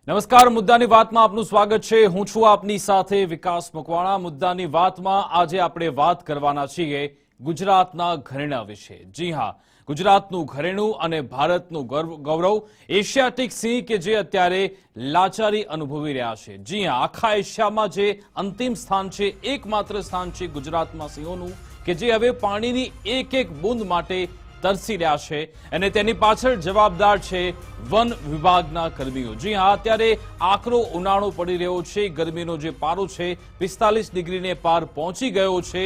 નમસ્કાર, મુદ્દાની વાતમાં આપનું સ્વાગત છે। હું છું આપની સાથે વિકાસ મકવાણા। મુદ્દાની વાતમાં આજે આપણે વાત કરવાના છીએ ગુજરાતના ઘરેણા વિશે। જી હા, ગુજરાતનું ઘરેણું અને ભારતનું ગૌરવ એશિયાટિક સિંહ કે જે અત્યારે લાચારી અનુભવી રહ્યા છે। જી હા, આખા એશિયામાં જે અંતિમ સ્થાન છે, એકમાત્ર સ્થાન છે ગુજરાતમાં સિંહોનું કે જે હવે પાણીની એક એક બૂંદ માટે તરસી રહ્યા છે અને તેની પાછળ જવાબદાર છે વન વિભાગના કર્મીઓ। જી હા, અત્યારે આકરો ઉનાળો પડી રહ્યો છે। ગરમીનો જે પારો છે 45 ડિગ્રીને પાર પહોંચી ગયો છે।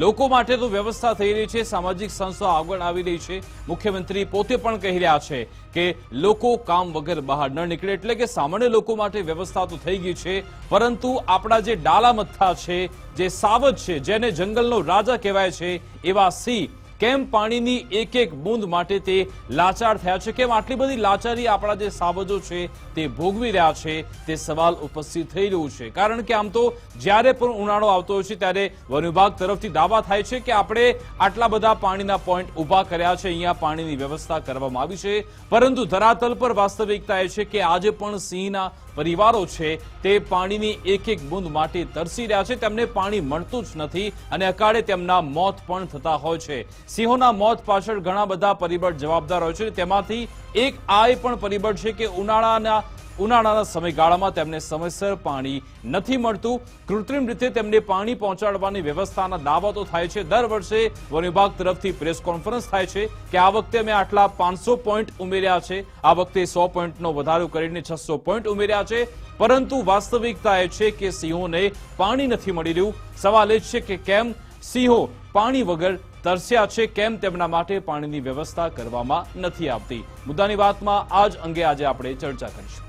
લોકો માટે તો વ્યવસ્થા થઈ રહી છે, સામાજિક સંસ્થાઓ આગળ આવી રહી છે। મુખ્યમંત્રી પોતે પણ કહી રહ્યા છે કે લોકો કામ વગર બહાર ન નીકળે, એટલે કે સામાન્ય લોકો માટે વ્યવસ્થા તો થઈ ગઈ છે, પરંતુ આપણા જે ડાલામથ્થા છે, જે સાવજ છે, જેને જંગલનો રાજા કહેવાય છે, એવા સિંહ કેમ પાણીની એક એક બૂંદ માટે તે લાચાર થયા છે, કેમ આટલી બધી લાચારી આપણા જે સાવજો છે તે ભોગવી રહ્યા છે, તે સવાલ ઉપસ્થિત થઈ રહ્યું છે। કારણ કે આમ તો જ્યારે પણ ઉનાળો આવતો હોય છે ત્યારે વન વિભાગ તરફથી દાવા થાય છે કે આપણે આટલા બધા પાણીના પોઈન્ટ ઊભા કર્યા છે, અહીંયા પાણીની વ્યવસ્થા કરવામાં આવી છે, પરંતુ ધરાતલ પર વાસ્તવિકતા એ છે કે આજે પણ સિંહના પરિવારો છે તે પાણીની એક એક બૂંદ માટે તરસી રહ્યા છે। તેમને પાણી મળતું જ નથી અને અકાળે તેમના મોત પણ થતા હોય છે। સિંહોના મોત પાછળ ઘણા બધા પરિબળ જવાબદાર હોય છે, તેમાંથી એક આ પણ પરિબળ છે કે ઉનાળાના સમયગાળામાં તેમને સમયસર પાણી નથી મળતું। કૃત્રિમ રીતે તેમને પાણી પહોંચાડવાની વ્યવસ્થાના દાવા તો થાય છે। દર વર્ષે વન વિભાગ તરફથી પ્રેસ કોન્ફરન્સ થાય છે કે આ વખતે અમે આટલા 500 પોઈન્ટ ઉમેર્યા છે, આ વખતે 100 પોઈન્ટનો વધારો કરીને 600 પોઈન્ટ ઉમેર્યા છે, પરંતુ વાસ્તવિકતા એ છે કે સિંહોને પાણી નથી મળી રહ્યું। સવાલ એ છે કે કેમ સિંહો પાણી વગર તરસ્યા છે, કેમ તેમના માટે પાણીની વ્યવસ્થા કરવામાં નથી આવતી। મુદ્દાની વાતમાં આ જ અંગે આજે આપણે ચર્ચા કરીશું।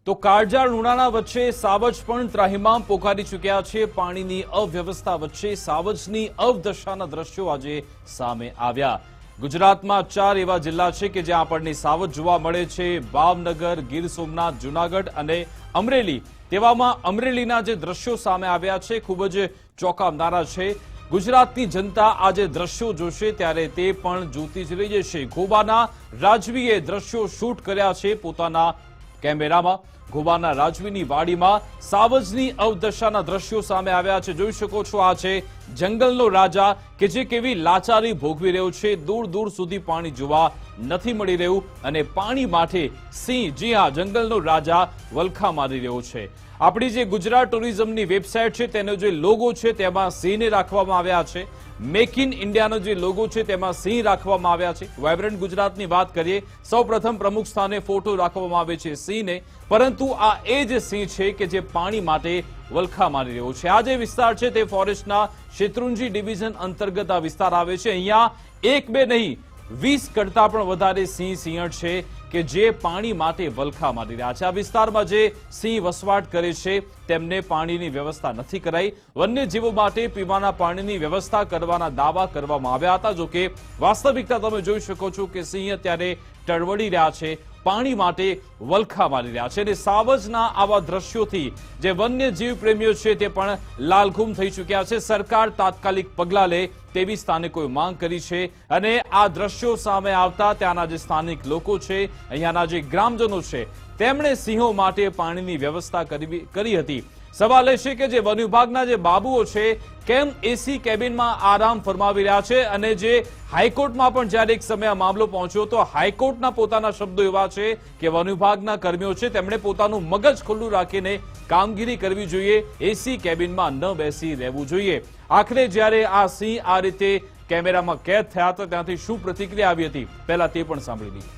તો કાળઝાળ ઉનાળા વચ્ચે સાવજ પણ ત્રાહિમામ પોકારી ચૂક્યા છે। પાણીની અવ્યવસ્થા વચ્ચે સાવજની અવદશાના દ્રશ્યો આજે સામે આવ્યા। ગુજરાતમાં 4 એવા જિલ્લા છે કે જ્યાં આપણને સાવજ જોવા મળે છે: ભાવનગર, ગીર સોમનાથ, જૂનાગઢ અને અમરેલી। તેવામાં અમરેલીના જે દ્રશ્યો સામે આવ્યા છે ખૂબ જ ચોંકાવનારા છે। ગુજરાતની જનતા આ જે દ્રશ્યો જોશે ત્યારે તે પણ જોતી જ રહી જશે। ગોબાના રાજવીએ દ્રશ્યો શૂટ કર્યા છે પોતાના કેમેરામાં। ગોબાના રાજવીની વાડીમાં સાવજની અવદશાના દ્રશ્યો સામે આવ્યા છે। જોઈ શકો છો, આ છે જંગલનો રાજા કે જે કેવી લાચારી ભોગવી રહ્યો છે। દૂર દૂર સુધી પાણી જોવા નથી મળી રહ્યું અને પાણી માટે સિંહ, જી હા, જંગલનો રાજા વલખા મારી રહ્યો છે। આપણી જે ગુજરાત ટુરિઝમની વેબસાઇટ છે તેનો જે લોગો છે તેમાં સિંહને રાખવામાં આવ્યા છે। મેક ઇન ઇન્ડિયાનો જે લોગો છે તેમાં સિંહ રાખવામાં આવ્યા છે। વાઇબ્રન્ટ ગુજરાતની વાત કરીએ, સૌપ્રથમ પ્રમુખ સ્થાને ફોટો રાખવામાં આવે છે સિંહને, પરંતુ આ એ જ સિંહ છે કે જે પાણી માટે વલખા મારી રહ્યો છે। આ જે વિસ્તાર છે તે ફોરેસ્ટના શેત્રુંજી ડિવિઝન અંતર્ગત આ વિસ્તાર આવે છે। અહીંયા 1 2 નહીં, 20 કરતા પણ વધારે સિંહ સિંહણ છે કે જે પાણી માટે વલખા મારી રહ્યા છે। આ વિસ્તારમાં જે સિંહ વસવાટ કરે છે તેમને પાણીની વ્યવસ્થા નથી કરાઈ। વન્યજીવો માટે પીવાના પાણીની વ્યવસ્થા કરવાના દાવા કરવામાં આવ્યા હતા, જો કે વાસ્તવિકતા તમે જોઈ શકો છો કે સિંહ અત્યારે ટળવળી રહ્યા છે, પાણી માટે વલખા મારી રહ્યા છે। અને સાવજના આવા દ્રશ્યોથી જે વન્યજીવ પ્રેમીઓ છે તે પણ લાલઘુમ થઈ ચૂક્યા છે। સરકાર તાત્કાલિક પગલાં લે તેવી સ્થાનિકોએ માંગ કરી છે અને આ દ્રશ્યો સામે આવતા ત્યાંના જે સ્થાનિક લોકો છે, અહીંયાના જે ગ્રામજનો છે, તેમણે સિંહો માટે પાણીની વ્યવસ્થા કરી હતી। સવાલ એ છે કે જે વન વિભાગના જે બાબુઓ છે કેમ એસી કેબિનમાં આરામ ફરમાવી રહ્યા છે અને જે હાઈકોર્ટમાં પણ જ્યારે એક સમય આ મામલો પહોંચ્યો તો હાઈકોર્ટના પોતાના શબ્દો એવા છે કે વન વિભાગના કર્મીઓ છે તેમણે પોતાનું મગજ ખુલ્લું રાખીને કામગીરી કરવી જોઈએ, એસી કેબિનમાં ન બેસી રહેવું જોઈએ। આખરે જ્યારે આ સિંહ આ રીતે કેમેરામાં કેદ થયા હતા ત્યાંથી શું પ્રતિક્રિયા આવી હતી, પહેલા તે પણ સાંભળી લઈએ।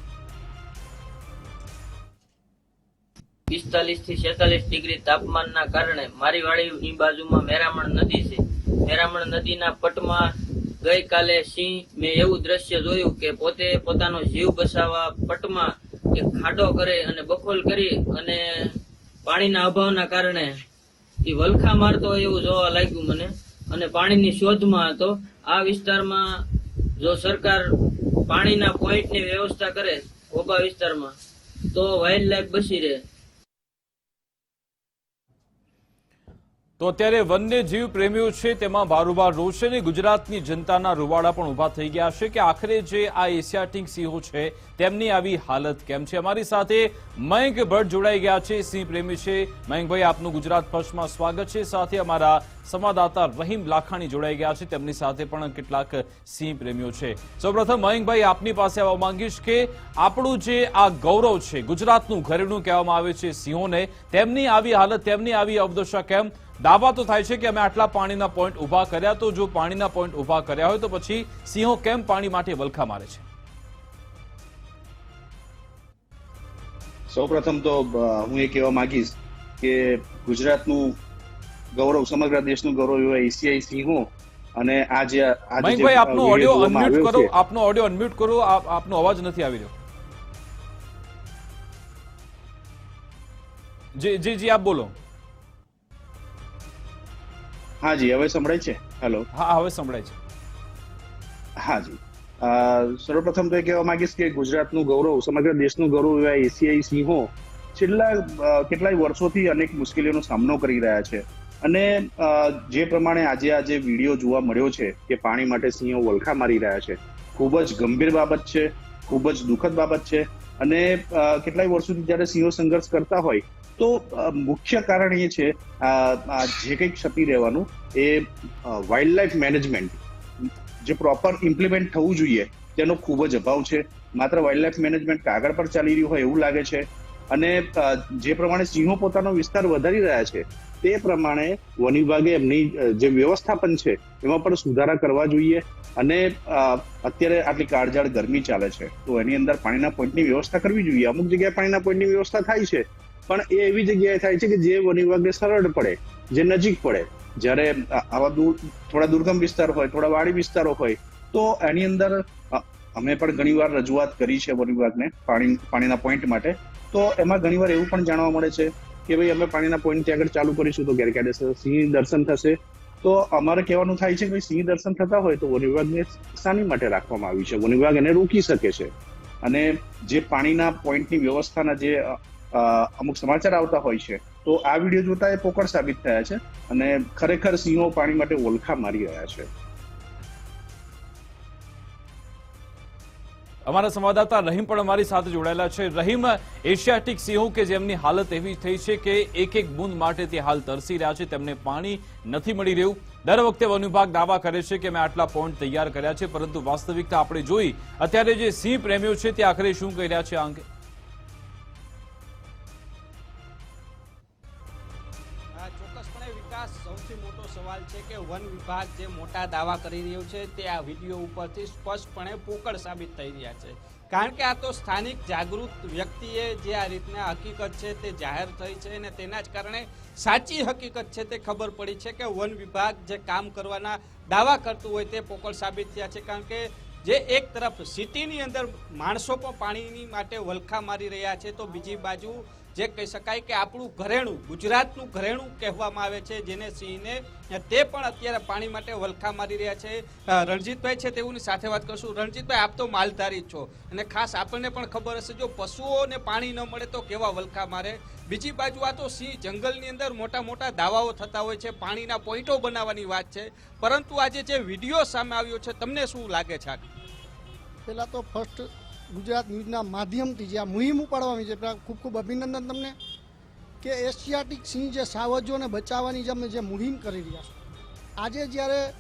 45 થી 46 ડિગ્રી તાપમાનના કારણે મારી વાડીની બાજુમાં મેરામણ નદી છે। મેરામણ નદીના પટમાં ગઈકાલે સિંહ, મેં એવું દ્રશ્ય જોયું કે પોતે પોતાનો જીવ બચાવવા પટમાં એક ખાડો કરે અને બખોલ કરી અને પાણીના અભાવના કારણે એ વલખા મારતો એવું જોવા લાગ્યું મને અને પાણીની શોધમાં હતો। આ વિસ્તારમાં જો સરકાર પાણીના પોઈન્ટની વ્યવસ્થા કરે ગોબા વિસ્તારમાં તો વાઇલ્ડ લાઈફ બચી રહે। તો અત્યારે વન્યજીવ પ્રેમીઓ છે તેમાં ભારોભાર રોષ છે અને ગુજરાતની જનતાના રૂવાડા પણ ઉભા થઈ ગયા છે કે આખરે જે આ એશિયાટિક સિંહો છે તેમની આવી હાલત કેમ છે। અમારી સાથે મયંક ભટ્ટ જોડાઈ ગયા છે, સિંહ પ્રેમી છે। મયંકભાઈ, આપનું ગુજરાત ફર્સ્ટમાં સ્વાગત છે। સાથે અમારા સંવાદદાતા રહીમ લાખાણી જોડાઈ ગયા છે, તેમની સાથે પણ કેટલાક સિંહ પ્રેમીઓ છે। સૌપ્રથમ મયંકભાઈ, આપની પાસે આવવા માંગીશ કે આપણું જે આ ગૌરવ છે, ગુજરાતનું ઘરેણું કહેવામાં આવે છે સિંહોને, તેમની આવી હાલત, તેમની આવી અવદશા કેમ? દાવા તો થાય છે કે અમે આટલા પાણીના પોઈન્ટ ઉભા કર્યા, તો જો પાણીના પોઈન્ટ ઉભા કર્યા હોય તો પછી સિંહો કેમ પાણી માટે વલખા મારે છે? સૌપ્રથમ તો હું એ કહેવા માંગીશ કે ગુજરાતનું ગૌરવ, સમગ્ર દેશનું ગૌરવ એવા એશિયાઈ સિંહો અને આજે મયંકભાઈ, આપનો ઓડિયો અનમ્યુટ કરો, આપનો ઓડિયો અનમ્યુટ કરો, આપનો અવાજ નથી આવી રહ્યો। જી જી જી, આપ બોલો। હા જી, હવે સંભળાય છે? હેલો, હા, હવે સંભળાય છે। હા જી, સર્વપ્રથમ તો એ કહેવા માંગીશ કે ગુજરાતનું ગૌરવ, સમગ્ર દેશનું ગૌરવ એવા એશિયાઈ સિંહો છેલ્લા કેટલાય વર્ષોથી અનેક મુશ્કેલીઓનો સામનો કરી રહ્યા છે અને જે પ્રમાણે આજે વિડીયો જોવા મળ્યો છે કે પાણી માટે સિંહો વલખા મારી રહ્યા છે, ખૂબ જ ગંભીર બાબત છે, ખૂબ જ દુઃખદ બાબત છે અને કેટલાય વર્ષોથી જ્યારે સિંહો સંઘર્ષ કરતા હોય તો મુખ્ય કારણ એ છે જે કંઈક ક્ષતિ રહેવાનું એ વાઇલ્ડ લાઈફ મેનેજમેન્ટ જે પ્રોપર ઇમ્પ્લિમેન્ટ થવું જોઈએ તેનો ખૂબ જ અભાવ છે। માત્ર વાઇલ્ડ લાઈફ મેનેજમેન્ટ કાગળ પર ચાલી રહ્યું હોય એવું લાગે છે અને જે પ્રમાણે સિંહો પોતાનો વિસ્તાર વધારી રહ્યા છે તે પ્રમાણે વન વિભાગે એમની જે વ્યવસ્થાપન છે એમાં પણ સુધારા કરવા જોઈએ અને અત્યારે આટલી કાળઝાળ ગરમી ચાલે છે તો એની અંદર પાણીના પોઈન્ટની વ્યવસ્થા કરવી જોઈએ। અમુક જગ્યાએ પાણીના પોઈન્ટની વ્યવસ્થા થાય છે પણ એ એવી જગ્યાએ થાય છે કે જે વન વિભાગને સરળ પડે, જે નજીક પડે। જ્યારે આવા થોડા દુર્ગમ વિસ્તાર હોય, થોડા વાડી વિસ્તારો હોય તો એની અંદર અમે પણ ઘણીવાર રજૂઆત કરી છે વન વિભાગને પાણીના પોઈન્ટ માટે, તો એમાં ઘણીવાર એવું પણ જાણવા મળે છે કે ભાઈ અમે પાણીના પોઈન્ટ ત્યાં આગળ ચાલુ કરીશું તો ગેરકાયદેસર સિંહ દર્શન થશે। તો અમારે કહેવાનું થાય છે કે ભાઈ સિંહ દર્શન થતા હોય તો વન વિભાગને શાની માટે રાખવામાં આવ્યું છે? વન વિભાગ એને રોકી શકે છે અને જે પાણીના પોઈન્ટની વ્યવસ્થાના જે અમુક સમાચાર આવતા હોય છે તો આ વિડીયો જોતા એ પોકળ સાબિત થયા છે અને ખરેખર સિંહો પાણી માટે વલખા મારી રહ્યા છે। અમારા સંવાદદાતા રહીમ પણ અમારી સાથે જોડાયેલા છે। રહીમ, એશિયાટિક સિંહો કે જેમની હાલત એવી થઈ છે કે એક એક બૂંદ માટે તે હાલ તરસી રહ્યા છે, તેમને પાણી નથી મળી રહ્યું। દર વખતે વન વિભાગ દાવા કરે છે કે મેં આટલા પોઈન્ટ તૈયાર કર્યા છે, પરંતુ વાસ્તવિકતા આપણે જોઈ અત્યારે જે સિંહ પ્રેમીઓ છે તે આખરે શું કહી રહ્યા છે આ અંગે? ચોક્કસપણે વિકાસ, સૌથી મોટો સવાલ છે કે વન વિભાગ જે મોટા દાવા કરી રહ્યું છે તે આ વિડીયો ઉપરથી સ્પષ્ટપણે પોકળ સાબિત થઈ રહ્યા છે, કારણ કે આ તો સ્થાનિક જાગૃત વ્યક્તિએ જે આ રીતના હકીકત છે તે જાહેર થઈ છે અને તેના જ કારણે સાચી હકીકત છે તે ખબર પડી છે કે વન વિભાગ જે કામ કરવાના દાવા કરતું હોય તે પોકળ સાબિત થયા છે। કારણ કે જે એક તરફ સિટીની અંદર માણસો પણ પાણીની માટે વલખા મારી રહ્યા છે તો બીજી બાજુ જે કહી શકાય કે આપણું ઘરેણું, ગુજરાતનું ઘરેણું કહેવામાં આવે છે જેને સિંહને, તે પણ અત્યારે પાણી માટે વલખા મારી રહ્યા છે। રણજીતભાઈ છે તેઓની સાથે વાત કરશું। રણજીતભાઈ, આપ તો માલધારી છો અને ખાસ આપણને પણ ખબર હશે જો પશુઓને પાણી ન મળે તો કેવા વલખા મારે। બીજી બાજુ આ તો સિંહ જંગલની અંદર મોટા મોટા દાવાઓ થતા હોય છે, પાણીના પોઈન્ટો બનાવવાની વાત છે, પરંતુ આજે જે વિડીયો સામે આવ્યો છે તમને શું લાગે છે? પહેલા તો ફર્સ્ટ ગુજરાત ન્યૂઝના માધ્યમથી જે આ મુહિમ ઉપાડવાની છે ખૂબ ખૂબ અભિનંદન તમને કે એશિયાટિક સિંહ જે સાવજોને બચાવવાની જે અમે જે મુહિમ કરી રહ્યા છો। આજે જ્યારે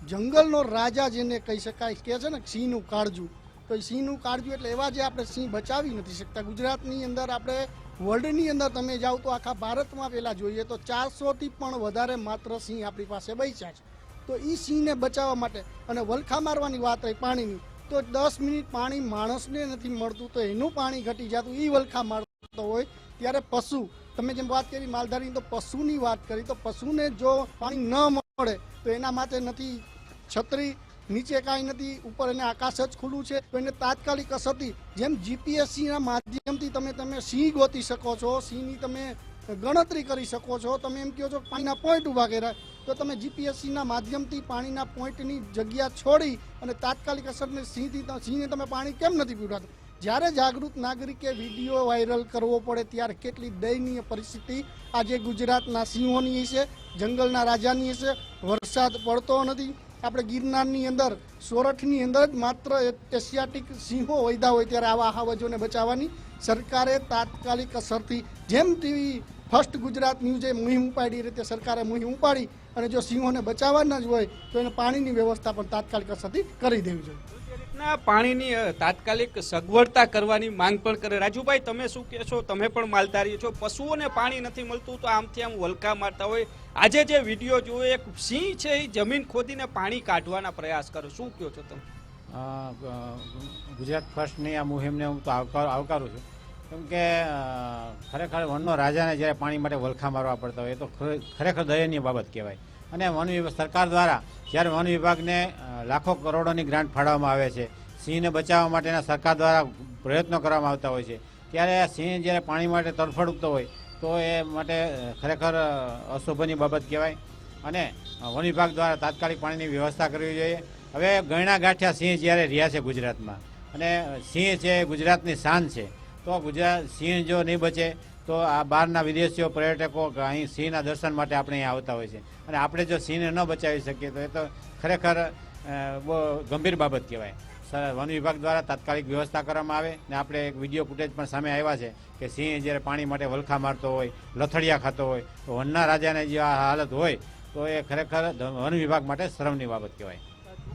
જંગલનો રાજા જેને કહી શકાય કે છે ને સિંહનું કાળજું, તો એ સિંહનું કાળજું એટલે એવા જે આપણે સિંહ બચાવી નથી શકતા। ગુજરાતની અંદર આપણે વર્લ્ડની અંદર તમે જાઓ તો આખા ભારતમાં પહેલાં જોઈએ તો 400થી પણ વધારે માત્ર સિંહ આપણી પાસે બચ્યા છે। તો એ સિંહને બચાવવા માટે અને વલખા મારવાની વાત રહી પાણીની, તો 10 મિનિટ પાણી માણસને નથી મળતું તો એનું પાણી ઘટી જતું, એ વલખા મારતો હોય ત્યારે પશુ, તમે જેમ વાત કરી માલધારી, તો પશુની વાત કરી તો પશુને જો પાણી ન મળે તો એના માટે નથી છત્રી, નીચે કાંઈ નથી, ઉપર એને આકાશ જ ખુલ્લું છે તો એને તાત્કાલિક અસરથી જેમ જીપીએસસીના માધ્યમથી તમે સિંહ ગોતી શકો છો, સિંહની તમે ગણતરી કરી શકો છો, તમે એમ કહો છો પાણીના પોઈન્ટ ઊભા કર્યા તો તમે જીપીએસસીના માધ્યમથી પાણીના પોઈન્ટની જગ્યા છોડી અને તાત્કાલિક અસરને સિંહને તમે પાણી કેમ નથી પીવડાવતા? જ્યારે જાગૃત નાગરિકે વિડીયો વાયરલ કરવો પડે ત્યારે કેટલી દયનીય પરિસ્થિતિ આજે ગુજરાતના સિંહોની છે। જંગલના રાજાની છે. વરસાદ પડતો નથી. આપણે ગિરનારની અંદર સોરઠની અંદર જ માત્ર એશિયાટિક સિંહો વૈધા હોય ત્યારે આવા હાવજોને બચાવવાની સરકારે તાત્કાલિક અસરથી જેમ ટીવી ફર્સ્ટ ગુજરાત ન્યૂઝે મુહિમ ઉપાડી રીતે સરકારે મુહિમ ઉપાડી અને જો સિંહોને બચાવવાના જ હોય તો એને પાણીની વ્યવસ્થા પણ તાત્કાલિક અસરથી કરી દેવી જોઈએ. પાણીની તાત્કાલિક સગવડતા કરવાની માંગ પણ કરે. રાજુભાઈ, તમે શું કહેશો? તમે પણ માલધારી છો. પશુઓને પાણી નથી મળતું તો આમથી આમ વલકા મારતા હોય. આજે જે વિડીયો જોયો, એક સિંહ છે એ જમીન ખોદીને પાણી કાઢવાના પ્રયાસ કરો, શું કહો છો તમે? ગુજરાત ફર્સ્ટની આ મુહિમને હું તો આવકારું છું, કેમ કે ખરેખર વનનો રાજાને જ્યારે પાણી માટે વલખા મારવા પડતા હોય એ તો ખરેખર દયનીય બાબત કહેવાય. અને સરકાર દ્વારા જ્યારે વન વિભાગને લાખો કરોડોની ગ્રાન્ટ ફાળવવામાં આવે છે, સિંહને બચાવવા માટેના સરકાર દ્વારા પ્રયત્નો કરવામાં આવતા હોય છે, ત્યારે આ સિંહ જ્યારે પાણી માટે તડફડતો હોય તો એ માટે ખરેખર અશોભનીય બાબત કહેવાય. અને વન વિભાગ દ્વારા તાત્કાલિક પાણીની વ્યવસ્થા કરવી જોઈએ. હવે ગણ્યા ગાંઠ્યા સિંહ જ્યારે રહ્યા છે ગુજરાતમાં, અને સિંહ છે ગુજરાતની શાન છે, તો સિંહ જો નહીં બચે તો આ બહારના વિદેશીઓ પર્યટકો અહીં સિંહના દર્શન માટે આપણે અહીંયા આવતા હોય છે, અને આપણે જો સિંહને ન બચાવી શકીએ તો એ તો ખરેખર બહુ ગંભીર બાબત કહેવાય. વન વિભાગ દ્વારા તાત્કાલિક વ્યવસ્થા કરવામાં આવે. ને આપણે એક વિડીયો ફૂટેજ પણ સામે આવ્યા છે કે સિંહ જ્યારે પાણી માટે વલખા મારતો હોય, લથડિયા ખાતો હોય, તો વનના રાજાને જે આ હાલત હોય તો એ ખરેખર વન વિભાગ માટે શરમની બાબત કહેવાય.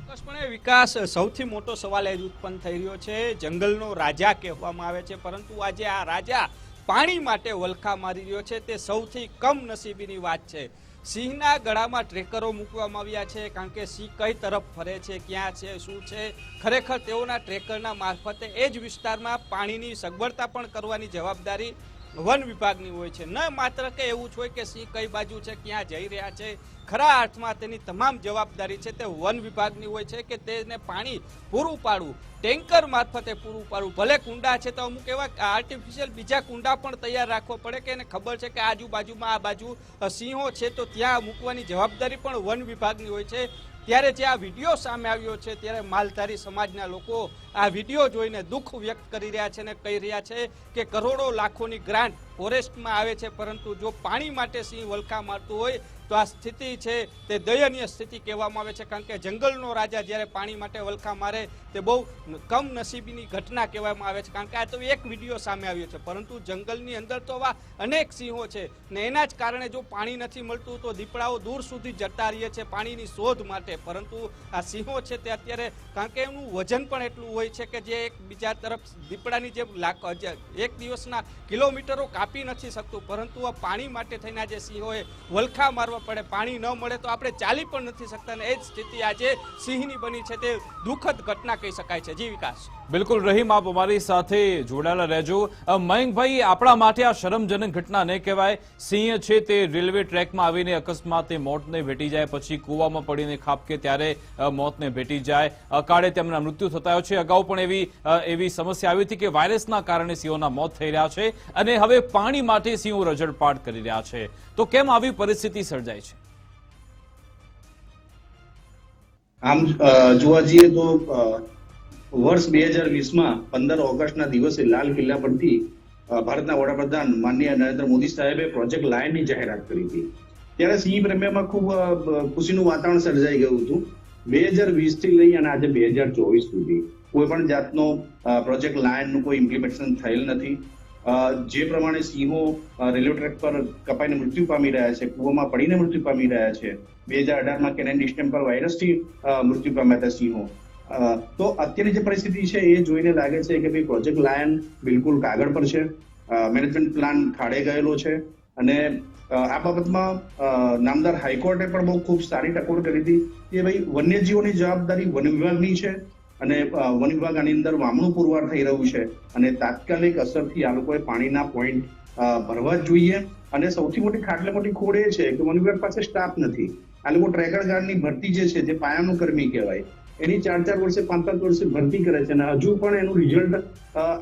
ચોક્કસપણે વિકાસ સૌથી મોટો સવાલ એ જ ઉત્પન્ન થઈ રહ્યો છે. જંગલનો રાજા કહેવામાં આવે છે, પરંતુ આજે આ રાજા પાણી માટે વલખા મારી રહ્યો છે તે સૌથી કમનસીબીની વાત છે. સિંહના ગળામાં ટ્રેકરો મૂકવામાં આવ્યા છે, કારણ કે સિંહ કઈ તરફ ફરે છે, ક્યાં છે, શું છે, ખરેખર તેઓના ટ્રેકરના મારફતે એ જ વિસ્તારમાં પાણીની સગવડતા પણ કરવાની જવાબદારી વન વિભાગની હોય છે. ન માત્ર કે એવું જ હોય કે સિંહ કઈ બાજુ છે, ક્યાં જઈ રહ્યા છે, ખરા અર્થમાં તેની તમામ જવાબદારી છે તે વન વિભાગની હોય છે કે તેને પાણી પૂરું પાડવું, ટેન્કર મારફતે પૂરું પાડવું. ભલે કુંડા છે તો અમુક એવા આર્ટિફિશિયલ બીજા કુંડા પણ તૈયાર રાખવો પડે કે એને ખબર છે કે આજુબાજુમાં આ બાજુ સિંહો છે તો ત્યાં મૂકવાની જવાબદારી પણ વન વિભાગની હોય છે. ત્યારે જે આ વિડીયો સામે આવ્યો છે ત્યારે માલધારી સમાજના લોકો આ વિડીયો જોઈને દુઃખ વ્યક્ત કરી રહ્યા છે અને કહી રહ્યા છે કે કરોડો લાખોની ગ્રાન્ટ ફોરેસ્ટમાં આવે છે, પરંતુ જો પાણી માટે સિંહ વલખા મારતું હોય તો આ સ્થિતિ છે તે દયનીય સ્થિતિ કહેવામાં આવે છે. કારણ કે જંગલનો રાજા જ્યારે પાણી માટે વલખા મારે તે બહુ કમનસીબીની ઘટના કહેવામાં આવે છે. કારણ કે આ તો એક વિડીયો સામે આવ્યો છે, પરંતુ જંગલની અંદર તો આવા અનેક સિંહો છે ને એના જ કારણે જો પાણી નથી મળતું તો દીપડાઓ દૂર સુધી જતા રહે છે પાણીની શોધ માટે. પરંતુ આ સિંહો છે તે અત્યારે, કારણ કે એનું વજન પણ એટલું હોય છે કે જે એક બીજા તરફ દીપડાની જેમ એક દિવસના કિલોમીટરો કાપી નથી શકતું, પરંતુ આ પાણી માટે થઈને આજે સિંહોએ વલખા મારવા પડે, પાણી ન મળે તો આપણે ચાલી પણ નથી શકતા. અને એ જ સ્થિતિ આજે સિંહની બની છે તે દુઃખદ ઘટના કહી શકાય છે. જી વિકાસ. બિલકુલ રહીમ, આપ અમારી સાથે જોડાયેલા રહેજો. મયંકભાઈ, આપણા માટે આ શરમજનક ઘટના નહીં કહેવાય. સિંહ છે તે રેલવે ટ્રેકમાં આવીને અકસ્માતે મોતને ભેટી જાય, પછી કૂવામાં પડીને ખાબકે ત્યારે મોતને ભેટી જાય, અકાળે તેમના મૃત્યુ થતા હોય છે. અગાઉ પણ એવી સમસ્યા આવી હતી કે વાયરસના કારણે સિંહોના મોત થઈ રહ્યા છે, અને હવે પાણી માટે સિંહો રજળપાટ કરી રહ્યા છે. તો કેમ આવી પરિસ્થિતિ સર્જાય છે? આમ જોવા જઈએ તો વર્ષ 2020માં 15 ઓગસ્ટના દિવસે લાલ કિલ્લા પરથી ભારતના વડાપ્રધાન માનનીય નરેન્દ્ર મોદી સાહેબે પ્રોજેક્ટ લાયનની જાહેરાત કરી હતી. ત્યારે સિંહ પ્રેમીઓમાં ખૂબ ખુશીનું વાતાવરણ સર્જાઈ ગયું હતું. 2020 થી લઈ અને આજે 2024 સુધી કોઈ પણ જાતનો પ્રોજેક્ટ લાયનનું કોઈ ઇમ્પ્લિમેન્ટેશન થયેલ નથી. જે પ્રમાણે સિંહો રેલવે ટ્રેક પર કપાઈને મૃત્યુ પામી રહ્યા છે, કૂવામાં પડીને મૃત્યુ પામી રહ્યા છે, 2018માં કેનાઇન ડિસ્ટેમ્બર વાયરસથી મૃત્યુ પામ્યા હતા સિંહો. તો અત્યારની જે પરિસ્થિતિ છે એ જોઈને લાગે છે કે ભાઈ પ્રોજેક્ટ લાયન બિલકુલ કાગળ પર છે, મેનેજમેન્ટ પ્લાન ખાડે ગયેલો છે. અને આ બાબતમાં નામદાર હાઈકોર્ટે પણ બહુ ખૂબ સારી ટકોર કરી હતી કે ભાઈ વન્યજીવોની જવાબદારી વન વિભાગની છે, અને વન વિભાગ આની અંદર વામણું પુરવાર થઈ રહ્યું છે, અને તાત્કાલિક અસરથી આ લોકોએ પાણીના પોઈન્ટ ભરવા જ જોઈએ. અને સૌથી મોટી ખાટલે મોટી ખોડ એ છે કે વન વિભાગ પાસે સ્ટાફ નથી. આ લોકો ટ્રેકર ગાર્ડની ભરતી જે છે જે પાયાનું કર્મી કહેવાય, એની 4-4 વર્ષે 5-5 વર્ષે ભરતી કરે છે, અને હજુ પણ એનું રિઝલ્ટ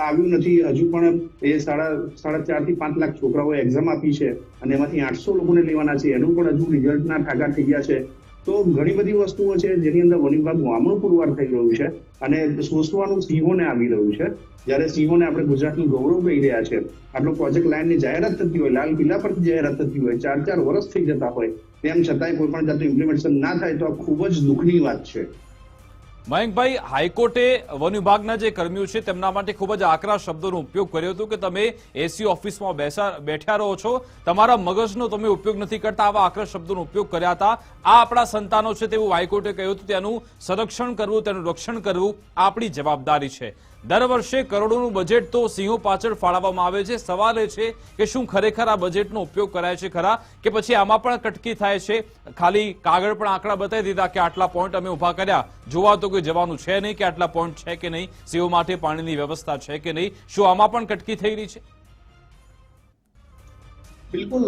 આવ્યું નથી. હજુ પણ એ 4.5 થી 5 લાખ છોકરાઓએ એક્ઝામ આપી છે, અને એમાંથી 800 લોકોને લેવાના છે, એનું પણ હજુ રિઝલ્ટના ઠાકા થઈ ગયા છે. તો ઘણી બધી વસ્તુઓ છે જેની અંદર વન વિભાગ વામણું પુરવાર થઈ રહ્યું છે, અને સોસવાનું સિંહોને આવી રહ્યું છે. જ્યારે સિંહોને આપણે ગુજરાતનું ગૌરવ કહી રહ્યા છે, આટલો પ્રોજેક્ટ લાયનની જાહેરાત થતી હોય, લાલ કિલ્લા પરથી જાહેરાત થતી હોય, 4-4 વર્ષ થઈ જતા હોય, તેમ છતાંય કોઈ પણ જાતનું ઇમ્પ્લિમેન્ટેશન ના થાય તો આ ખૂબ જ દુઃખની વાત છે. મયંકભાઈ, હાઈકોર્ટે વન વિભાગના જે કર્મીઓ છે તેમના માટે ખૂબ જ આકરા શબ્દોનો ઉપયોગ કર્યો હતો કે તમે એસી ઓફિસમાં બેઠા રહો છો, તમારા મગજનો તમે ઉપયોગ નથી કરતા, આવા આકરા શબ્દોનો ઉપયોગ કર્યા હતા. આ આપણા સંતાનો છે તેવું હાઈકોર્ટે કહ્યું હતું. તેનું સંરક્ષણ કરવું, તેનું રક્ષણ કરવું આપણી જવાબદારી છે. દર વર્ષે કરોડોનું બજેટ તો સિંહો પાછળ ફાળવવામાં આવે છે. સવાલ એ છે કે શું ખરેખર આ બજેટનો ઉપયોગ કરાય છે ખરા, કે પછી આમાં પણ કટકી થાય છે? ખાલી કાગળ પણ આંકડા બતાવી દીધા કે આટલા પોઈન્ટ અમે ઉભા કર્યા, જોવા તો કોઈ જવાનું છે નહીં કે આટલા પોઈન્ટ છે કે નહીં, સિંહો માટે પાણીની વ્યવસ્થા છે કે નહીં. શું આમાં પણ કટકી થઈ રહી છે? બિલકુલ.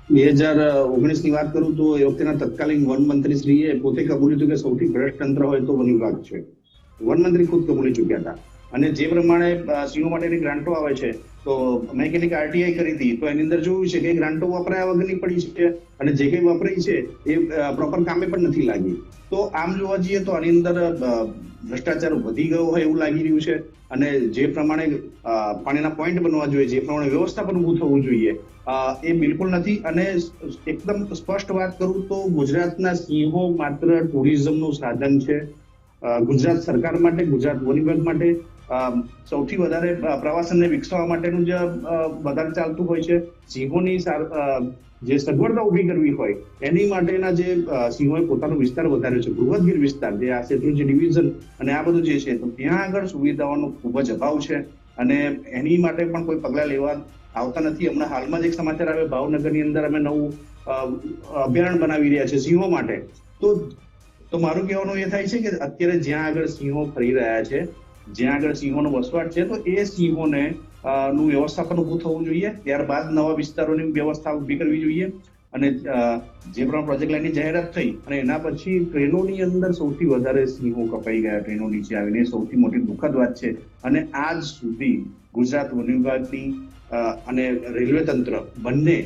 2019 ની વાત કરું તો એ વખતેના તત્કાલીન વન મંત્રી શ્રીએ પોતે કબૂલ્યું હતું કે સૌથી ભ્રષ્ટ તંત્ર હોય તો વન વિભાગ છે. વન મંત્રી ખુદ કબૂલી ચુક્યા હતા. અને જે પ્રમાણે સિંહો માટેની ગ્રાન્ટો આવે છે તો મેં કેટલીક આરટીઆઈ કરી હતી તો એની અંદર જોયું છે કે ગ્રાન્ટો વપરાયા વગરની પડી છે અને જે કંઈ વપરાય છે એ પ્રોપર કામે પણ નથી લાગી. તો આમ જોવા જઈએ તો આની અંદર ભ્રષ્ટાચાર વધી ગયો હોય એવું લાગી રહ્યું છે. અને જે પ્રમાણે પાણીના પોઈન્ટ બનવા જોઈએ, જે પ્રમાણે વ્યવસ્થાપન ઊભું થવું જોઈએ એ બિલકુલ નથી. અને એકદમ સ્પષ્ટ વાત કરું તો ગુજરાતના સિંહો માત્ર ટુરિઝમનું સાધન છે. ગુજરાત સરકાર માટે, ગુજરાત વન વિભાગ માટે સૌથી વધારે પ્રવાસનને વિકસાવવા માટેનું જે વધારે ચાલતું હોય છે. સિંહોની જે સગવડતા ઉભી કરવી હોય એની માટેના જે સિંહોએ પોતાનો વિસ્તાર વધાર્યો છે, બૃહદગીર વિસ્તાર, જે આ શેત્રુંજી ડિવિઝન અને આ બધું જે છે, તો ત્યાં આગળ સુવિધાઓનો ખૂબ જ અભાવ છે અને એની માટે પણ કોઈ પગલાં લેવા આવતા નથી. હમણાં હાલમાં જ એક સમાચાર આવે, ભાવનગરની અંદર અમે નવું અભયારણ્ય બનાવી રહ્યા છે સિંહો માટે. તો મારું કહેવાનું એ થાય છે કે અત્યારે જ્યાં આગળ સિંહો ફરી રહ્યા છે, જ્યાં આગળ સિંહોનો વસવાટ છે, તો એ સિંહોને નું વ્યવસ્થાપન ઊભું થવું જોઈએ. ત્યારબાદ નવા વિસ્તારોની વ્યવસ્થા ઊભી કરવી જોઈએ. અને જે પ્રમાણે પ્રોજેક્ટ લાઇનની જાહેરાત થઈ અને એના પછી ટ્રેનોની અંદર સૌથી વધારે સિંહો કપાઈ ગયા ટ્રેનો નીચે આવીને, સૌથી મોટી દુઃખદ વાત છે. અને આજ સુધી ગુજરાત વન વિભાગની અને રેલવે તંત્ર બંને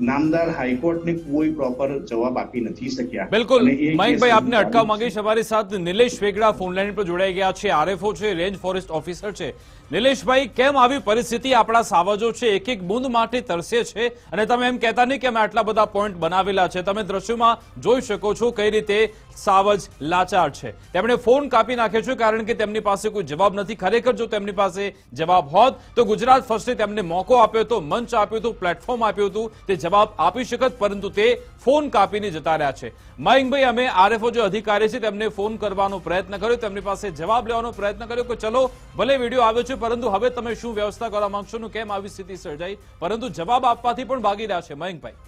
નામદાર હાઈકોર્ટને કોઈ પ્રોપર જવાબ આપી નથી શક્યા. બિલકુલ મયંકભાઈ, આપને અટકાવ માંગીશ. અમારી સાથે નિલેશ વેગડા ફોનલાઈન પર જોડાઈ ગયા છે. આરએફઓ છે, રેન્જ ફોરેસ્ટ ઓફિસર છે. નિલેશભાઈ, કેમ આવી પરિસ્થિતિ? આપણા સાવજો છે એક એક બૂંદ માટે તરસે છે અને તમે એમ કહેતા નહીં કે અમે આટલા બધા પોઈન્ટ બનાવેલા છે. તમે દ્રશ્યોમાં જોઈ શકો છો કઈ રીતે સાવજ લાચાર છે. તેમણે ફોન કાપી નાખ્યો છે કારણ કે તેમની પાસે કોઈ જવાબ નથી. ખરેખર જો તેમની પાસે જવાબ હોત તો ગુજરાત ફર્સ્ટે તેમને મોકો આપ્યો હતો, મંચ આપ્યું હતું, પ્લેટફોર્મ આપ્યું હતું, તે જવાબ આપી શકત, પરંતુ તે ફોન કાપીને જતા રહ્યા છે. મયંકભાઈ, અમે આરએફઓ જે અધિકારી છે તેમને ફોન કરવાનો પ્રયત્ન કર્યો, તેમની પાસે જવાબ લેવાનો પ્રયત્ન કર્યો કે ચલો ભલે વિડીયો આવ્યો છે પરંતુ હવે તમે શું વ્યવસ્થા કરવા માંગશો, કેમ આવી સ્થિતિ સર્જાઈ, પરંતુ જવાબ આપવાથી પણ ભાગી રહ્યા છે. મયંકભાઈ,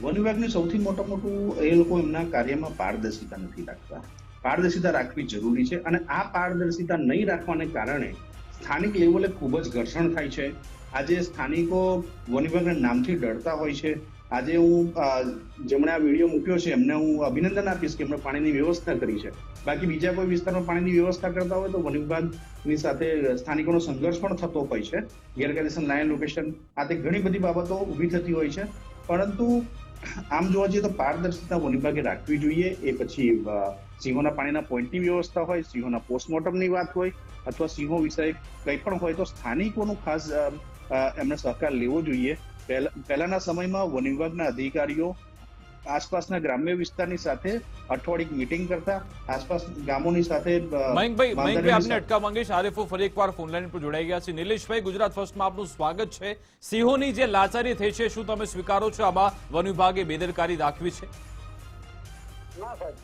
વન વિભાગની સૌથી મોટું એ લોકો એમના કાર્યમાં પારદર્શિતા નથી રાખતા. પારદર્શિતા રાખવી જરૂરી છે અને આ પારદર્શિતા નહીં રાખવાને કારણે સ્થાનિક લેવલે ખૂબ જ ઘર્ષણ થાય છે. આજે સ્થાનિકો વન વિભાગના નામથી ડરતા હોય છે. આજે હું જેમણે આ વિડીયો મૂક્યો છે એમને હું અભિનંદન આપીશ કે એમણે પાણીની વ્યવસ્થા કરી છે. બાકી બીજા કોઈ વિસ્તારમાં પાણીની વ્યવસ્થા કરતા હોય તો વન વિભાગની સાથે સ્થાનિકોનો સંઘર્ષ પણ થતો હોય છે. ગેરકાયદેસર લાયન લોકેશન, આ તે ઘણી બધી બાબતો ઊભી થતી હોય છે. પરંતુ આમ જોવા જઈએ તો પારદર્શિતા વન વિભાગે રાખવી જોઈએ. એ પછી સિંહોના પાણીના પોઈન્ટની વ્યવસ્થા હોય, સિંહોના પોસ્ટમોર્ટમની વાત હોય અથવા સિંહો વિષય કંઈ પણ હોય તો સ્થાનિકોનું ખાસ એમને સહકાર લેવો જોઈએ. પહેલાના સમયમાં વન વિભાગના અધિકારીઓ આસપાસના ગ્રામ્ય વિસ્તારની સાથે અઠવાડિક મીટિંગ કરતા, આસપાસ ગામોની સાથે. મયંકભાઈ, આપને અટકાવ માંગીશ. આરએફઓ ફરી એકવાર ફોનલાઈન પર જોડાઈ ગયા છે. નિલેશભાઈ, ગુજરાત ફર્સ્ટમાં આપનું સ્વાગત છે. સિંહોની જે લાચારી થઈ છે, શું તમે સ્વીકારો છો આમાં વન વિભાગે બેદરકારી દાખવી છે? ના સાહેબ,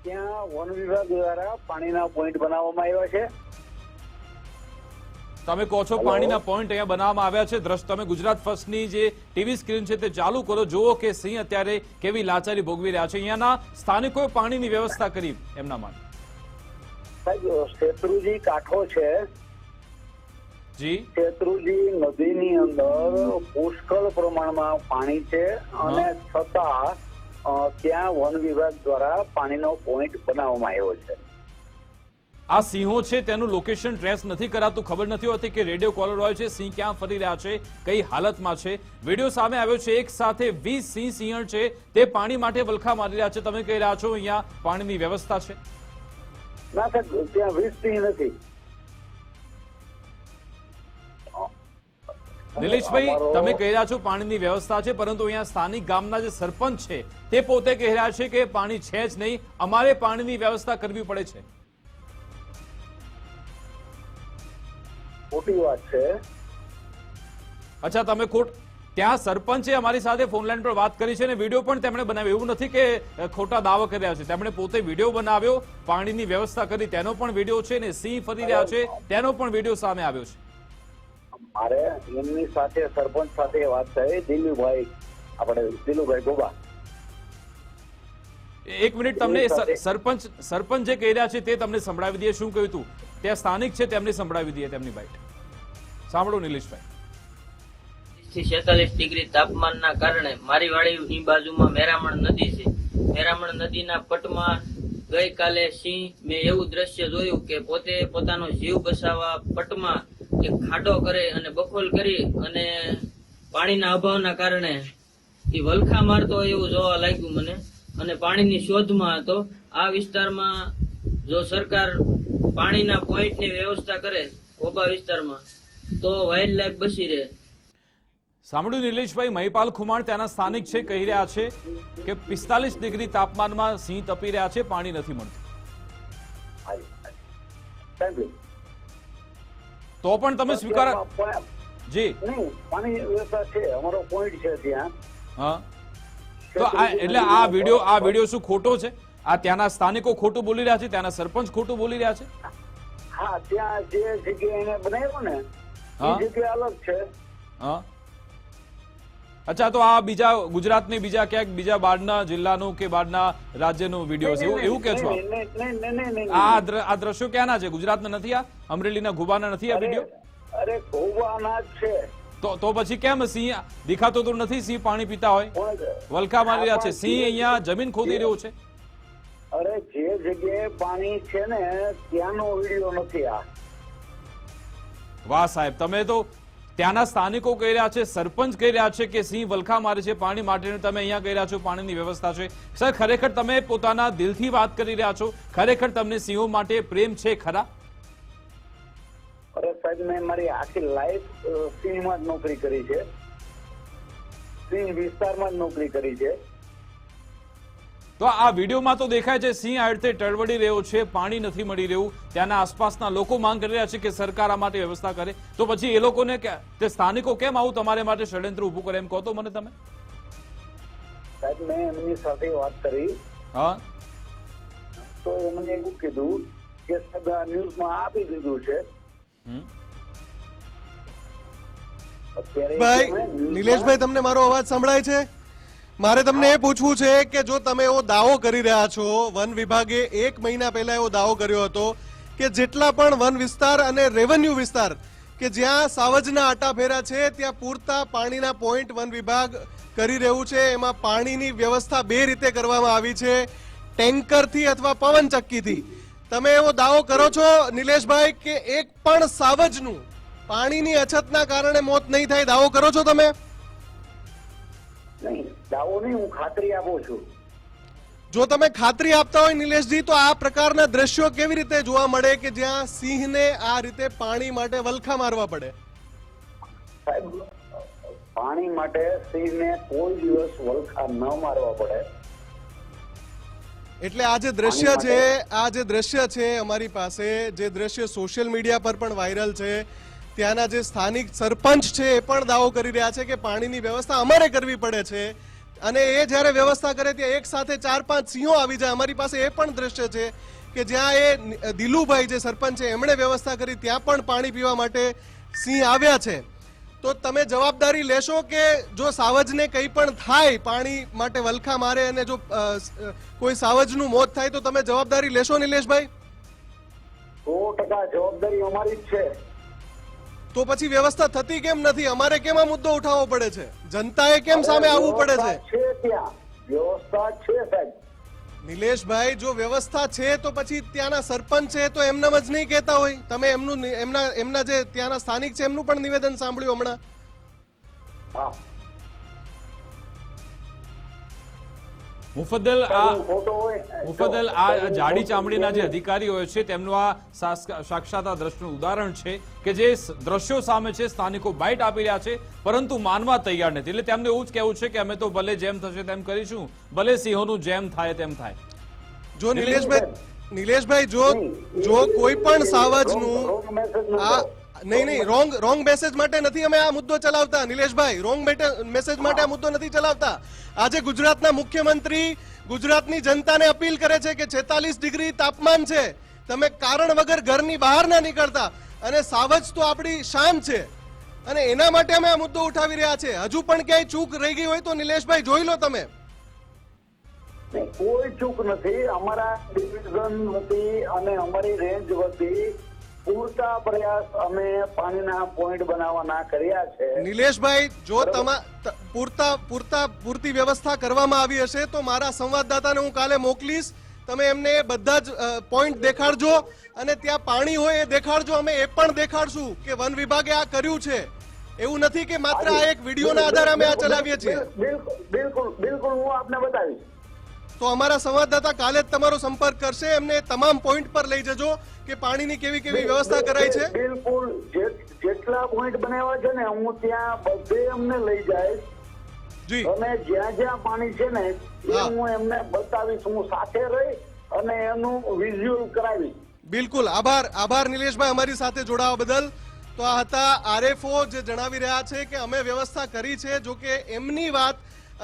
ત્યાં વન વિભાગ દ્વારા પાણીના પોઈન્ટ બનાવવામાં આવ્યા છે. તમે કહો છો પાણીના પોઈન્ટ અહીંયા બનાવવામાં આવ્યા છે. દ્રશ્ય તમે ગુજરાત ફર્સ્ટની જે ટીવી સ્ક્રીન છે તે ચાલુ કરો, જુઓ કે સિંહ અત્યારે કેવી લાચારી ભોગવી રહ્યા છે. અહીંયાના સ્થાનિકોએ પાણીની વ્યવસ્થા કરી એમના માટે. સાહેબ, શેત્રુંજી કાંઠો છે જી, શેત્રુંજી નદીની અંદર પુષ્કળ પ્રમાણમાં પાણી છે અને છતાં ત્યાં વન વિભાગ દ્વારા પાણીનો પોઈન્ટ બનાવવામાં આવ્યો છે. આ સિંહો છે તેનું લોકેશન ટ્રેસ નથી કરાતું, ખબર નથી હોતી કે રેડિયો કોલર હોય છે, સિંહ ક્યાં ફરી રહ્યા છે, કઈ હાલતમાં છે. વિડીયો સામે આવ્યો છે, એક સાથે 20 સિંહ સિંહણ છે તે પાણી માટે વલખા મારી રહ્યા છે. તમે કહી રહ્યા છો અહીંયા પાણીની વ્યવસ્થા છે? ના સાહેબ, ત્યાં 20 સિંહ નથી. નિલેશભાઈ, અમારો- તમે કહી રહ્યા છો પાણીની વ્યવસ્થા છે, પરંતુ અહીંયા સ્થાનિક ગામના જે સરપંચ છે તે પોતે કહી રહ્યા છે કે પાણી છે જ નહીં, અમારે પાણીની વ્યવસ્થા કરવી પડે છે. ખોટી વાત છે. અચ્છા, તમે ત્યાં સરપંચે અમારી સાથે ફોન લાઈન પર વાત કરી છે અને વિડીયો પણ તેમણે બનાવ્યો. એવું નથી કે ખોટા દાવા કરી રહ્યા છે, તેમણે પોતે વિડીયો બનાવ્યો, પાણીની વ્યવસ્થા કરી તેનો પણ વિડીયો છે ને સિંહ ફરી રહ્યા છે તેનો પણ વિડીયો સામે આવ્યો છે. મારે એમની સાથે સરપંચ સાથે વાત થઈ, દિલુભાઈ ગોબા. એક મિનિટ, તમને સરપંચ જે કહી રહ્યા છે તે તમને સંભળાવી દઈએ. શું કહ્યું હતું? ત્યાં સ્થાનિક છે તેમને સંભળાવી દઈએ તેમની બાઈટ. સાંભળો નિલેશભાઈ. 46 ડિગ્રી તાપમાનના કારણે મારી વાડી બાજુમાં મેરામણ નદી છે. મેરામણ નદીના પટમાં ગઈકાલે સિંહ, મેં એવું દ્રશ્ય જોયું કે પોતે પોતાનો જીવ બચાવવા પટમાં એક ખાડો કરે અને બખોલ કરી અને પાણીના અભાવના કારણે એ વલખા મારતો હોય એવું જોવા લાગ્યું મને, અને પાણીની શોધમાં હતો. આ વિસ્તારમાં જો સરકાર પાણીના પોઈન્ટની વ્યવસ્થા કરે કોબા વિસ્તારમાં તો વાઇલ્ડ લાઈફ બચી રહે. સાંભળ્યું નિલેશભાઈ? મહિપાલ ખુમાણ ત્યાંના સ્થાનિક છે, કહી રહ્યા છે કે 45 ડિગ્રી તાપમાનમાં સિંહ તપી રહ્યા છે, પાણી નથી મળતું. તો પણ તમે સ્વીકાર જી નહીં, પાણી વ્યવસ્થા છે, અમારો પોઈન્ટ છે ત્યાં. હા, તો એટલે આ વિડીયો શું ખોટો છે? આ ત્યાંના સ્થાનિકો ખોટું બોલી રહ્યા છે, ત્યાંના સરપંચ ખોટું બોલી રહ્યા છે? હા, ત્યાં જે જગ્યાએ એને બનાવ્યો ને હા. એ જગ્યા અલગ છે. હા, અચ્છા, તો આ બીજા ગુજરાતની બીજા ક્યાંક બીજા બહારના જિલ્લાનું કે બહારના રાજ્યનું વિડીયો છે એવું કે છો? આ દ્રશ્યો ક્યાંના છે? ગુજરાતના નથી? આ અમરેલીના ઘુબાના નથી આ વિડીયો? અરે ગોવાના જ છે. તો પછી કેમ સિંહ દેખાતો તો નથી? સિંહ પાણી પીતા હોય, વલખા મારી રહ્યા છે, સિંહ અહીંયા જમીન ખોદી રહ્યો છે. અરે જે જગ્યાએ પાણી છે ને ત્યાંનો વિડીયો નથી આ. વાહ સાહેબ, તમે તો ત્યાંના સ્થાનિકો કહી રહ્યા છે, સરપંચ કહી રહ્યા છે કે સિંહ વલખા મારે છે પાણી માટેનું, તમે અહીંયા કહી રહ્યા છો પાણીની વ્યવસ્થા છે. સર, ખરેખર તમે પોતાના દિલથી વાત કરી રહ્યા છો? ખરેખર તમને સિંહો માટે પ્રેમ છે ખરા? અરે સાહેબ, મેં મારી આખી લાઈફ સિંહમાં જ નોકરી કરી છે, સિંહ વિસ્તારમાં જ નોકરી કરી છે. તો આ વિડીયોમાં તો દેખાય છે સિંહ આ રીતે ટળવડી રહ્યો છે, પાણી નથી મળી રહ્યું. ત્યાંના આસપાસના લોકો માંગ કરી રહ્યા છે કે સરકાર આ માટે વ્યવસ્થા કરે. તો પછી એ લોકોને તે સ્થાનિકો કેમ આવું તમારે માટે ષડયંત્ર ઉભું કરે એમ કહો તો મને તમે. સાહેબ, મેં એમની સાથે વાત કરી. હા, તો એમને એવું કીધું કે સાહેબ ન્યૂઝમાં આપી દીધું છે. ભાઈ નિલેશભાઈ, તમને મારો અવાજ સંભળાય છે? મારે તમને એ પૂછવું છે કે જો તમે એવો દાવો કરી રહ્યા છો, વન વિભાગે 1 મહિના પહેલા એવો દાવો કર્યો હતો કે જેટલા પણ વન વિસ્તાર અને રેવન્યુ વિસ્તાર કે જ્યાં સાવજના આટાફેરા છે ત્યાં પૂરતા પાણીના પોઈન્ટ વન વિભાગ કરી રહ્યું છે. એમાં પાણીની વ્યવસ્થા 2 રીતે કરવામાં આવી છે, ટેન્કરથી અથવા પવનચક્કીથી. તમે એવો દાવો કરો છો નિલેશભાઈ કે એક પણ સાવજનું પાણીની અછતના કારણે મોત નહીં થાય? દાવો કરો છો તમે? નહીં, દાવો નહીં, હું ખાતરી આપું છું. જો તમે ખાતરી આપતા હોય નિલેશજી, તો આ પ્રકારના દ્રશ્યો કેવી રીતે જોવા મળે કે જ્યાં સિંહને આ રીતે પાણી માટે વલખા મારવા પડે? સાહેબ, પાણી માટે સિંહને કોઈ દિવસ વલખા ન મારવા પડે. એટલે આ જે દ્રશ્ય છે, આ જે દ્રશ્ય છે અમારી પાસે, જે દ્રશ્ય સોશિયલ મીડિયા પર પણ વાયરલ છે, ત્યાંના જે સ્થાનિક સરપંચ છે એ પણ દાવો કરી રહ્યા છે કે પાણીની વ્યવસ્થા અમારે કરવી પડે છે. અને એ જ્યારે વ્યવસ્થા કરે ત્યાં એક સાથે 4-5 સિંહો આવી જાય. અમારી પાસે એ પણ દ્રશ્ય છે કે જ્યાં એ દિલુભાઈ જે સરપંચ છે એમણે વ્યવસ્થા કરી, ત્યાં પણ પાણી પીવા માટે સિંહ આવ્યા છે. તો તમે જવાબદારી લેશો કે જો સાવજને કંઈ પણ થાય, પાણી માટે વલખા મારે અને જો કોઈ સાવજનું મોત થાય તો તમે જવાબદારી લેશો નિલેશભાઈ? 100% જવાબદારી અમારી જ છે. તો પછી વ્યવસ્થા થતી કેમ નથી? અમારે કેમ આ મુદ્દો ઉઠાવવો પડે છે? જનતાએ કેમ સામે આવવું પડે છે? ત્યાં વ્યવસ્થા છે સાહેબ. નિલેશભાઈ, જો વ્યવસ્થા છે તો પછી ત્યાંના સરપંચ છે તો એમનામ જ નહીં કહેતા હોય? તમે એમના જે ત્યાંના સ્થાનિક છે એમનું પણ નિવેદન સાંભળ્યું હમણાં. હા, મુફદ્દલ ફોટો હોય મુફદ્દલ આ જાડી ચામડીના જે અધિકારીઓ હોય છે તેમનું આ સાક્ષાત આ દ્રશ્યનું ઉદાહરણ છે કે જે દ્રશ્યો સામે છે સ્થાનિકો બાઇટ આપી રહ્યા છે પરંતુ માનવા તૈયાર નથી. એટલે તેમને એવું જ કહેવું છે કે અમે તો ભલે જેમ થશે તેમ કરીશું, ભલે સિંહોનું જેમ થાય તેમ થાય. જો નિલેશભાઈ જો કોઈ પણ સાવજનું આ નહીં રોંગ મેસેજ માટે નથી અમે આ મુદ્દો ચલાવતા. નિલેશભાઈ, રોંગ મેસેજ માટે આ મુદ્દો નથી ચલાવતા. આજે ગુજરાતના મુખ્યમંત્રી ગુજરાતની જનતાને અપીલ કરે છે કે 46 ડિગ્રી તાપમાન છે, તમે કારણ વગર ઘરની બહાર ના નીકળતા, અને સાવજ તો આપણી શાન છે અને એના માટે અમે આ મુદ્દો ઉઠાવી રહ્યા છે. હજુ પણ ક્યાંય ચૂક રહી ગઈ હોય તો નિલેશભાઈ જોઈ લો તમે. કોઈ ચૂક નથી. અમારા ડિવિઝન વતી અને અમારી રેન્જ વતી પૂરતા પ્રયાસ અમે પાણીના પોઈન્ટ બનાવવાના કર્યા છે. નિલેશભાઈ, જો પૂરતી વ્યવસ્થા કરવામાં આવી હશે તો મારા સંવાદદાતાને હું કાલે મોકલીશ. તમે એમને બધા જ પોઈન્ટ દેખાડજો અને ત્યાં પાણી હોય એ દેખાડજો. અમે એ પણ દેખાડશું કે વન વિભાગે આ કર્યું છે. એવું નથી કે માત્ર આ એક વિડીયોના આધારે અમે આ ચલાવીએ છીએ. બિલકુલ હું આપને બતાવીશ. તો અમારા સંવાદદાતા કાલે જ તમારો સંપર્ક કરશે. એમને તમામ પોઈન્ટ પર લઈ જજો કે પાણીની કેવી કેવી વ્યવસ્થા કરાઈ છે. બિલકુલ જેટલા પોઈન્ટ બનાવ્યા છે ને હું ત્યાં બધે અમને લઈ જાય જી, અને જ્યાં જ્યાં પાણી છે ને એ હું એમને બતાવીશ. હું સાથે રહી અને એનું વિઝ્યુઅલ કરાવીશ. બિલકુલ. આભાર નિલેશભાઈ અમારી સાથે જોડાવા બદલ. તો આ હતા આરએફઓ જે જણાવી રહ્યા છે કે અમે વ્યવસ્થા કરી છે. જો કે એમની વાત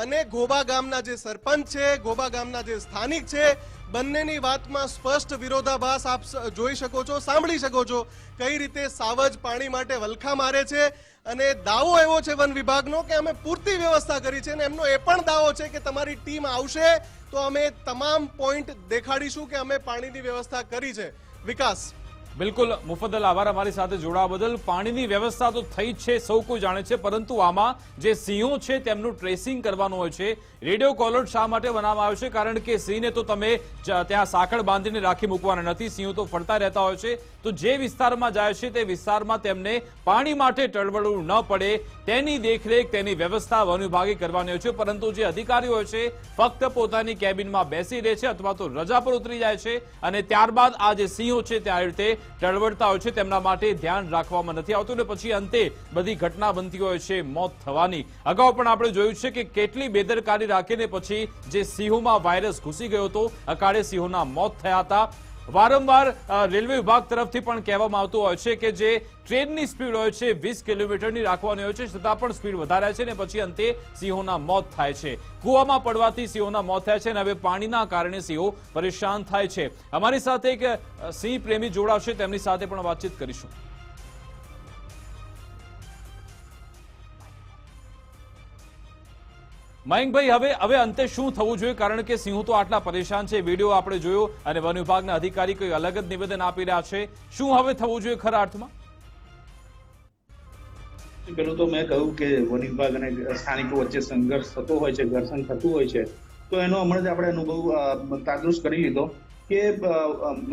અને ગોબા ગામના જે સરપંચ છે, ગોબા ગામના જે સ્થાનિક છે, બંનેની વાતમાં સ્પષ્ટ વિરોધાભાસ આપ જોઈ શકો છો, સાંભળી શકો છો કઈ રીતે સાવજ પાણી માટે વલખા મારે છે. અને દાવો એવો છે વન વિભાગનો કે અમે પૂરતી વ્યવસ્થા કરી છે, અને એમનો એ પણ દાવો છે કે તમારી ટીમ આવશે તો અમે તમામ પોઈન્ટ દેખાડીશું કે અમે પાણીની વ્યવસ્થા કરી છે. વિકાસ. બિલકુલ મુફદ્દલ, આભાર અમારી સાથે જોડાવા બદલ. પાણીની વ્યવસ્થા તો થઈ જ છે, સૌ કોઈ જાણે છે, પરંતુ આમાં જે સિંહો છે તેમનું ટ્રેસિંગ કરવાનું હોય છે. રેડિયો કોલર શા માટે બનાવવામાં આવ્યો છે? કારણ કે સિંહને તો તમે ત્યાં સાંકળ બાંધીને રાખી મૂકવાના નથી. સિંહો તો ફરતા રહેતા હોય છે. તો જે વિસ્તારમાં જાય છે તે વિસ્તારમાં તેમને પાણી માટે ટળવળવું ન પડે તેની દેખરેખ, તેની વ્યવસ્થા વન વિભાગે કરવાની હોય છે. પરંતુ જે અધિકારીઓ હોય છે ફક્ત પોતાની કેબિનમાં બેસી રહે છે અથવા તો રજા પર ઉતરી જાય છે અને ત્યારબાદ આ જે સિંહો છે તે આ રીતે ટળવળતા હોય છે, તેમના માટે ધ્યાન રાખવામાં નથી આવતું ને પછી અંતે બધી ઘટના બનતી હોય છે મોત થવાની. અગાઉ પણ આપણે જોયું છે કે કેટલી બેદરકારી રાખીને પછી જે સિંહોમાં વાયરસ ઘૂસી ગયો હતો, અકાળે સિંહોના મોત થયા હતા. વારંવાર રેલવે વિભાગ તરફથી પણ કહેવામાં આવતું હોય છે કે જે ટ્રેનની સ્પીડ હોય છે 20 કિલોમીટરની રાખવાની હોય છે, છતાં પણ સ્પીડ વધારે છે ને પછી અંતે સિંહોના મોત થાય છે. કૂવામાં પડવાથી સિંહોના મોત થાય છે અને હવે પાણીના કારણે સિંહો પરેશાન થાય છે. અમારી સાથે એક સિંહ પ્રેમી જોડાશે, તેમની સાથે પણ વાતચીત કરીશું. મયંકભાઈ, હવે અંતે શું થવું જોઈએ? કારણ કે સિંહો તો આટલા પરેશાન છે, વિડીયો આપણે જોયો અને વન વિભાગના અધિકારી કોઈ અલગ જ નિવેદન આપી રહ્યા છે. શું હવે થવું જોઈએ ખરા અર્થમાં? પેલું તો મેં કહ્યું કે વન વિભાગ અને સ્થાનિકો વચ્ચે સંઘર્ષ થતો હોય છે, ઘર્ષણ થતું હોય છે, તો એનો હમણાં જ આપણે અનુભવ તાદૃશ કરી લીધો કે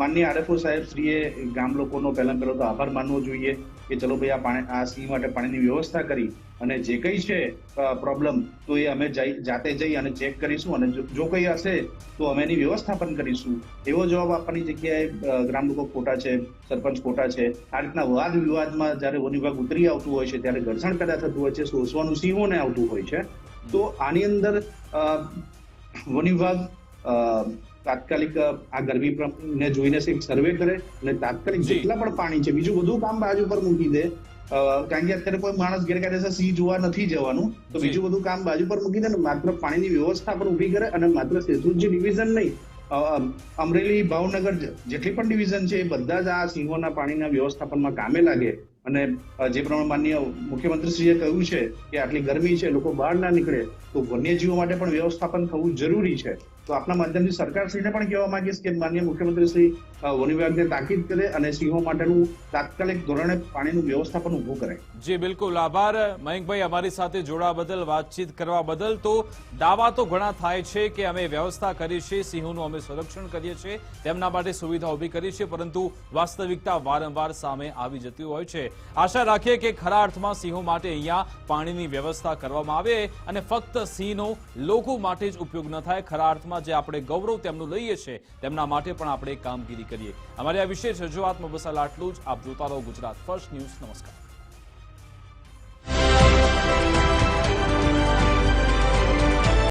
માનનીય આરએફઓ સાહેબ શ્રીએ ગામ લોકોનો પહેલો તો આભાર માનવો જોઈએ કે ચલો ભાઈ આ સિંહ માટે પાણીની વ્યવસ્થા કરી અને જે કંઈ છે પ્રોબ્લેમ તો એ અમે જાતે જઈ અને ચેક કરીશું અને જો કંઈ હશે તો અમે એની વ્યવસ્થા પણ કરીશું. એવો જવાબ આપવાની જગ્યાએ ગ્રામ લોકો ખોટા છે, સરપંચ ખોટા છે. આ રીતના વાદ વિવાદમાં જયારે વન વિભાગ ઉતરી આવતું હોય છે ત્યારે ઘર્ષણ પેદા થતું હોય છે, સોસવાનું સિંહોને આવતું હોય છે. તો આની અંદર વન વિભાગ તાત્કાલિક આ ગરમીને જોઈને સર્વે કરે અને તાત્કાલિક જેટલા પણ પાણી છે બીજું બધું કામ બાજુ પર મૂકી દે. કારણ કે અત્યારે કોઈ માણસ ગેરકાયદેસર સિંહ જોવા નથી જવાનું, તો બીજું બધું કામ બાજુ પર મૂકી દે અને માત્ર પાણીની વ્યવસ્થા પણ ઉભી કરે. અને માત્ર શેત્રુંજી ડિવિઝન નહીં, અમરેલી, ભાવનગર જેટલી પણ ડિવિઝન છે એ બધા જ આ સિંહોના પાણીના વ્યવસ્થાપનમાં કામે લાગે. અને જે પ્રમાણે માનનીય મુખ્યમંત્રીશ્રીએ કહ્યું છે કે આટલી ગરમી છે, લોકો બહાર ના નીકળે, તો વન્યજીવો માટે પણ વ્યવસ્થાપન થવું જરૂરી છે. તો આપના માધ્યમથી સરકારશ્રીને પણ કહેવા માંગીશ કે માનનીય મુખ્યમંત્રીશ્રી વન વિભાગને તાકીદ કરે અને સિંહો માટેનું તાત્કાલિક ધોરણે પાણીનું વ્યવસ્થાપન ઊભું કરે. જી બિલકુલ, આભાર મયંકભાઈ અમારી સાથે જોડાવા બદલ, વાતચીત કરવા બદલ. તો દાવા તો ઘણા થાય છે કે અમે વ્યવસ્થા કરી છે, સિંહોનું અમે સંરક્ષણ કરીએ છીએ, તેમના માટે સુવિધા ઊભી કરી છે, પરંતુ વાસ્તવિકતા વારંવાર સામે આવી જતી હોય છે. આશા રાખીએ કે ખરા અર્થમાં સિંહો માટે અહીંયા પાણીની વ્યવસ્થા કરવામાં આવે અને ફક્ત સિંહનો લોકો માટે જ ઉપયોગ ન થાય, ખરા અર્થમાં જે આપણે ગૌરવ તેમનું લઈએ છીએ તેમના માટે પણ આપણે કામગીરી કરીએ. અમારી આ વિશેષ રજૂઆતમાં બસ આટલું જ. આપ જોતા રહો ગુજરાત ફર્સ્ટ ન્યૂઝ. નમસ્કાર.